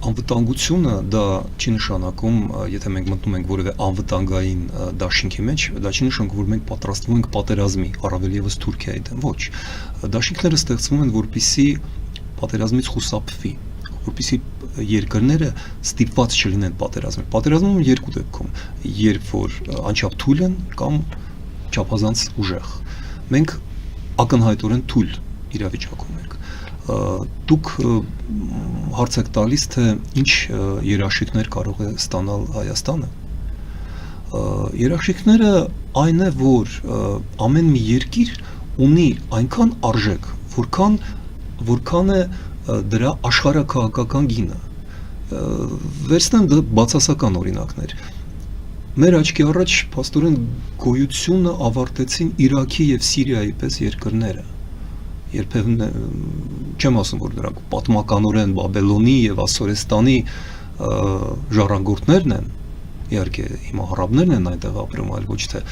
Անվտանգությունը դա չի նշանակում, եթե մենք մտնում ենք որևէ անվտանգային դաշինքի մեջ, դա չի նշանակում, որ մենք պատրաստվում ենք պատերազմի, առավել եւս Թուրքիայի դեմ, ոչ։ Դաշինքները ստեղծվում են, որպեսզի պատերազմից խուսափվի, որպեսզի երկրները ստիպված չլինեն պատերազմի։ Պատերազմում երկու դեպքում, երբ որ անչափ թույլ են կամ չափազանց ուժեղ։ Մենք ակնհայտորեն թույլ իրավիճակում ենք։ Դուք հարց եք տալիս, թե ինչ երաշխիքներ կարող է ստանալ Հայաստանը։ Երաշխիքները այն է, որ ամեն մի երկիր ունի այնքան արժեք, որքան է դրա աշխարհաքաղաքական գինը։ Վերցնեմ բացասական օրինակներ։ Մեր աչքի առաջ փաստորեն գոյությունը ավարտեցին Իրաքի եւ Սիրիայի պես երկրները։ Երբևէ չեմ ասում, որ դրանք պատմականորեն Բաբելոնի եւ Ասորեստանի ժառանգորդներն են, իհարկե հիմա արաբներն են այնտեղ ապրում, այլ ոչ թե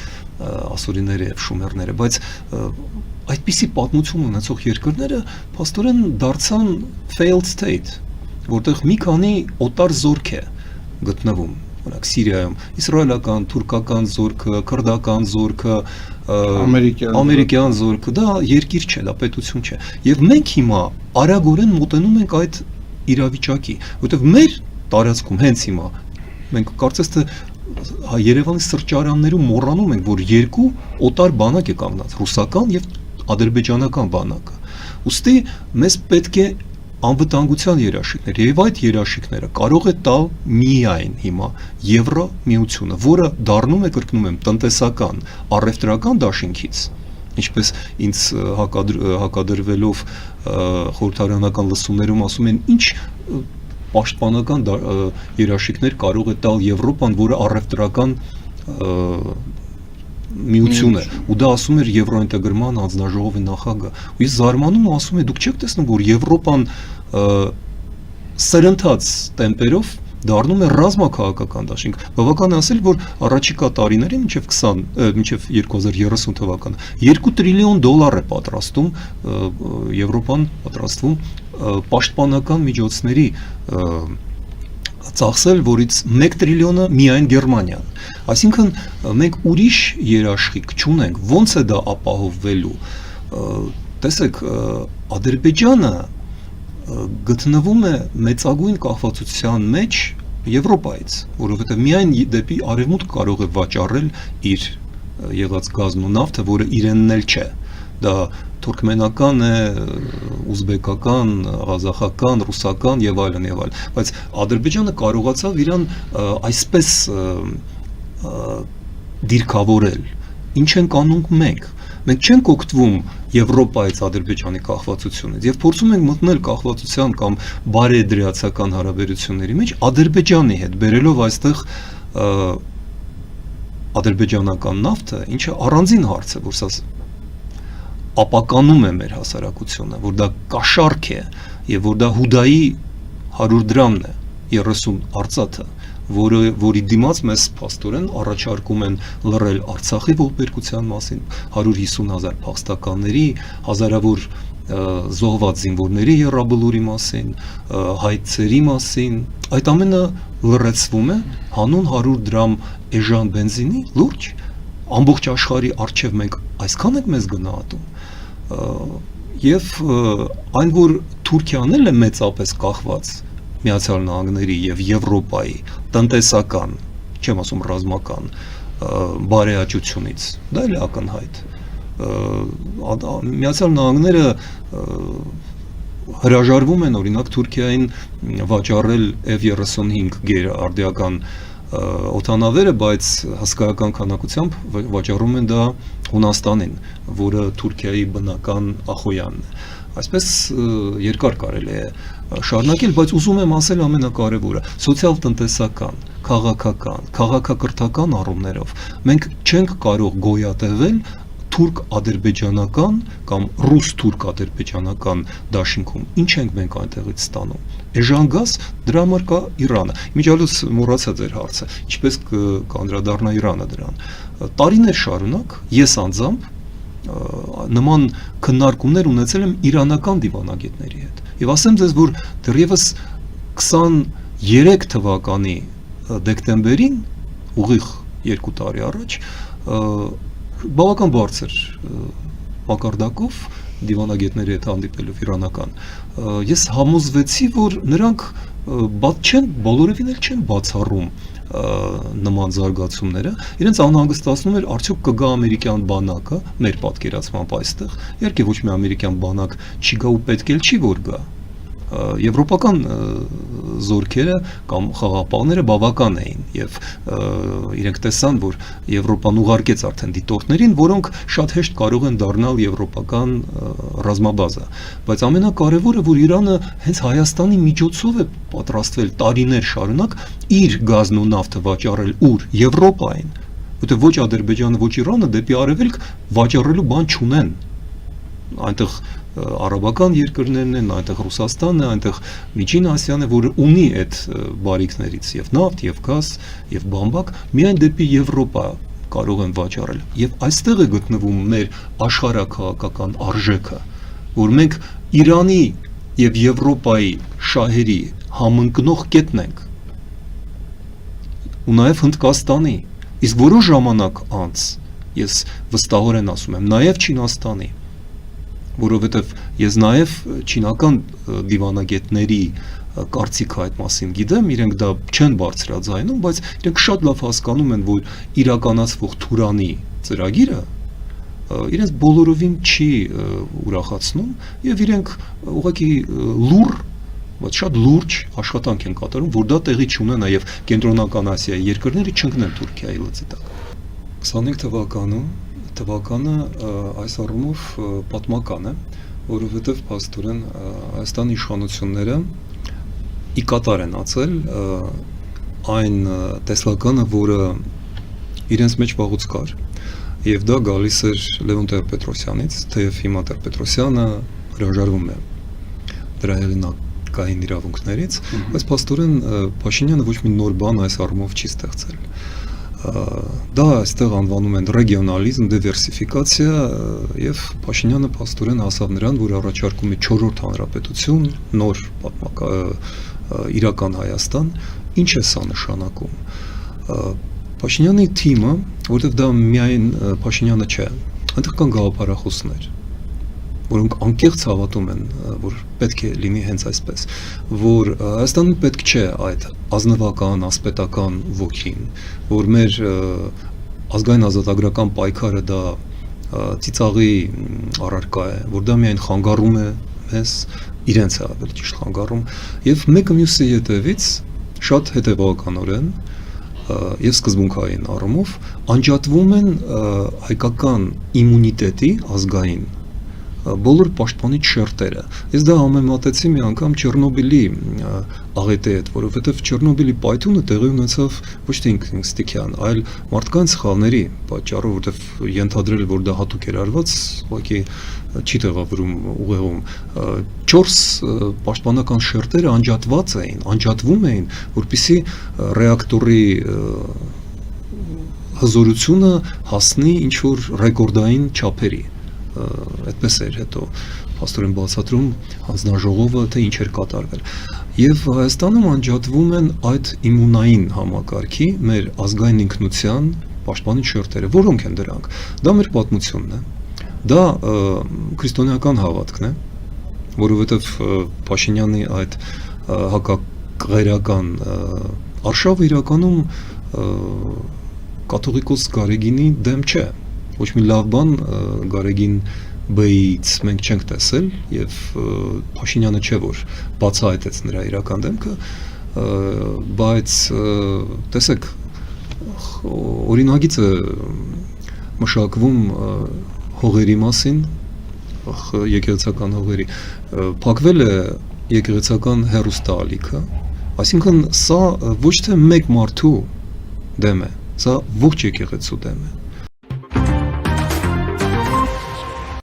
ասորիները եւ շումերները, բայց այդպիսի պատմություն ունեցող երկրները փաստորեն դարձան failed state, որտեղ մի քանի օտար զորք է գտնվում, օրինակ Սիրիայում, իսրայելական, թուրքական զորքը, քրդական զորքը, ամերիկյան զորքը, դա երկիր չէ, դա պետություն չէ։ Եվ մենք հիմա արագորեն մոտենում ենք այդ իրավիճակի, որովհետև մեր տարածքում հենց հիմա մենք կարծես թե Երևանի սրճարաններում մոռանում ենք, որ երկու օտար բանակ է կանգնած, ռուսական եւ ադրբեջանական բանակը։ Ուստի մեզ պետք է անվտանգության երաշխիքներ, եւ այդ երաշխիքները կարող է տալ միայն հիմա Եվրամիությունը, որը դառնում է, կրկնում եմ, տնտեսական, առևտրական դաշինքից, ինչպես ինձ հակադրվելով խորհրդարանական լսումներում ասում են, ինչ պաշտպանական երաշխիքներ կարող է տալ Եվրոպան, որը առևտրական միություն է, ու դա ասում էր Եվրոինտեգրման հանձնաժողովի նախագահ, ու ես զարմանում ասում եմ, դուք չեք տեսնում, որ Եվրոպան սրընթաց տեմպերով դառնում է ռազմաքաղաքական դաշինք, բավական է ասել, որ առաջիկա տարիներին մինչև 2030 թվականը 2 տրիլիոն դոլար է պատրաստում Եվրոպան պատրաստվում պաշտպանական միջոցների ծախսել, որից 1 տրիլիոնը միայն Գերմանիան։ Այսինքն մենք ուրիշ երաշխիք չունենք, ոնց է դա ապահովվելու։ Տեսեք, Ադրբեջանը գտնվում է մեծագույն կախվածության մեջ Եվրոպայից, որովհետև միայն դեպի արևմուտք կարող է վաճառել իր եղած գազն ու նավթը, որը իրենն էլ չէ։ Դա թուրքմենական է, ուզբեկական, ղազախական, ռուսական եւ այլն եւ այլն, բայց Ադրբեջանը կարողացավ իրան այսպես դիրքավորել, ինչ ենք անում մենք չենք օգտվում Եվրոպայից Ադրբեջանի կախվածությունից եւ փորձում ենք մտնել կախվածության կամ բարեդրիացական հարաբերությունների մեջ Ադրբեջանի հետ, բերելով այստեղ ադրբեջանական նավթը, ինչը առանձին հարց է, որ սա ապականում է մեր հասարակությունը, որ դա կաշառք է եւ որ դա հուդայի 100 դրամն է, 30 արծաթը, որի դիմաց մեզ փաստորեն առաջարկում են լռել Արցախի ողբերգության մասին, 150,000 փախստականների, հազարավոր զոհված զինվորների եռաբլուրի մասին, հայցերի մասին, այդ ամենը լռեցվում է հանուն 100 դրամ էժան բենզինի, լուրջ, ամբողջ աշխարհի արչև մենք այսքան ենք մեզ գնահատում, եւ այն որ Թուրքիան էլ է մեծապես կախված Միացյալ Նահանգների եւ Եվրոպայի տնտեսական, չեմ ասում ռազմական բարեաճությունից, դա էլ է ակնհայտ։ Միացյալ Նահանգները հրաժարվում են օրինակ Թուրքիային վաճառել F-35 գերարդիական օդանավերը, բայց հսկայական քանակությամբ վաճառում են դա Հունաստանին, որը Թուրքիայի բնական ախոյանն է։ Այսպես երկար կարելի է շարունակել, բայց ուզում եմ ասել ամենակարևորը, սոցիալ-տնտեսական, քաղաքական, քաղաքակրթական առումներով մենք չենք կարող գոյատևել թուրք-ադրբեջանական կամ ռուս-թուրք-ադրբեջանական դաշինքում, ինչ ենք մենք այնտեղից ստանում։ Էժան գազ, դրա համար կա Իրանը։ Իմիջիալուց մոռացա ձեր հարցը, ինչպես կանդրադառնա Իրանը դրան։ Տարիներ շարունակ ես անձամբ նման քննարկումներ ունեցել եմ իրանական դիվանագետների հետ։ Եվ ասեմ ձեզ, որ դեռևս 20 3 թվականի դեկտեմբերին ուղիղ 2 տարի առաջ բավական բարձր մակարդակով դիվանագետների հետ հանդիպելով իրանական ես համոզվեցի, որ նրանք բոլորովին էլ չեն բացառում նման զարգացումները, իրենց անհանգստացնում էր արդյոք կգա ամերիկյան բանակը մեր պատկերացմամբ այստեղ, իհարկե ոչ մի ամերիկյան բանակ չի գա ու պետք էլ չի որ գա եվրոպական զորքերը կամ խաղաղապահները բավական էին եւ իրենք տեսան, որ Եվրոպան ուղարկեց արդեն դիտորդներին, որոնք շատ հեշտ կարող են դառնալ եվրոպական ռազմաբազա, բայց ամենակարևորը, որ Իրանը հենց Հայաստանի միջոցով է պատրաստվել տարիներ շարունակ իր գազն ու նավթը վաճառել ուր Եվրոպային, որտեղ ոչ Ադրբեջանը, ոչ Իրանը դեպի արևելք վաճառելու բան չունեն, այնտեղ արաբական երկրներն են, այնտեղ Ռուսաստանն է, այնտեղ Միջին Ասիան է, որը ունի այդ բարիքներից եւ նավթ, եւ գազ, եւ բամբակ, միայն դեպի Եվրոպա կարող են վաճառել։ Եվ այստեղ է գտնվում մեր աշխարհաքաղաքական արժեքը, որ մենք Իրանի եւ Եվրոպայի շահերի համընկնող կետն ենք։ Ու նաեւ Հնդկաստանի, իսկ որոշ ժամանակ անց ես վստահորեն ասում եմ, նաեւ Չինաստանի, որովհետև ես նաև չինական դիվանագետների կարծիքը այդ մասին գիտեմ, իրենք դա չեն բարձրաձայնում, բայց իրենք շատ լավ հասկանում են, որ իրականացվող Թուրանի ծրագիրը իրենց բոլորովին չի ուրախացնում եւ իրենք ուղղակի լուր, բայց շատ լուրջ աշխատանք են կատարում, որ դա տեղի չունենա եւ Կենտրոնական Ասիայի երկրները չընկնեն Թուրքիայի լծի տակ։ 25 թվականը այս առումով պատմական է, որովհետև փաստորեն Հայաստանի իշխանությունները ի կատար են ածել այն տեսլականը, որը իրենց մեջ վաղուց կար, եւ դա գալիս էր Լևոն Տեր-Պետրոսյանից, թեև հիմա Տեր-Պետրոսյանը հրաժարվում է դրա հեղինակային իրավունքներից, բայց փաստորեն Փաշինյանը ոչ մի նոր բան այս առումով չի ստեղծել։ Դա այստեղ անվանում են ռեգիոնալիզմ, դիվերսիֆիկացիա եւ Փաշինյանը փաստորեն հասավ նրան, որ առաջարկում է 4-րդ հանրապետություն, նոր իրական Հայաստան, ինչ է սա նշանակում։ Փաշինյանի թիմը, որովհետեւ դա միայն Փաշինյանը չէ, այնտեղ կան գաղափարախոսներ, որոնք անկեղծ հավատում են, որ պետք է լինի հենց այսպես, որ Հայաստանին պետք չէ այդ ազնվական, ասպետական ոգին, որ մեր ազգային ազատագրական պայքարը դա ծիծաղի առարկա է, որ դա միայն խանգարում է մեզ, իրենց է ավելի ճիշտ խանգարում, եւ մեկը մյուսի ետևից շատ հետեւականորեն եւ սկզբունքային առումով անջատվում են հայկական իմունիտետի ազգային բոլոր պաշտպանիչ շերտերը։ Ես դա համեմատեցի մի անգամ Չեռնոբիլի աղետի հետ, որովհետև Չեռնոբիլի պայթյունը տեղի ունեցավ ոչ թե ինքնստիքյան, այլ մարդկանց սխալների պատճառով, որովհետև ենթադրել, որ դա հատուկ էր արված, ուղղակի չի տեղավորում ուղեղում։ 4 պաշտպանական շերտերը անջատվում էին, որպեսզի ռեակտորի հզորությունը հասնի ինչ-որ ռեկորդային չափերի։ Այդպես էր հետո փաստորեն բացատրում հանձնաժողովը, թե ինչ էր կատարվել։ Եվ Հայաստանում անջատվում են այդ իմունային համակարգի մեր ազգային ինքնության պաշտպանիչ շերտերը, որոնք են դրանք։ Դա մեր պատմությունն է։ Դա քրիստոնեական հավատքն է, որովհետև Փաշինյանի այդ հակակղերական արշավը իրականում կաթողիկոս Գարեգինի դեմ չէ։ Ոչ մի լավ բան Գարեգին Բ-ից մենք չենք տեսել եւ Փաշինյանը չէ որ բացահայտեց նրա իրական դեմքը, բայց տեսեք օրինագիծը մշակվում հողերի մասին, եկեղեցական հողերի, փակվել է եկեղեցական հեռուստաալիքը, այսինքն սա ոչ թե մեկ մարդու դեմ է, սա ողջ եկեղեցու դեմ է։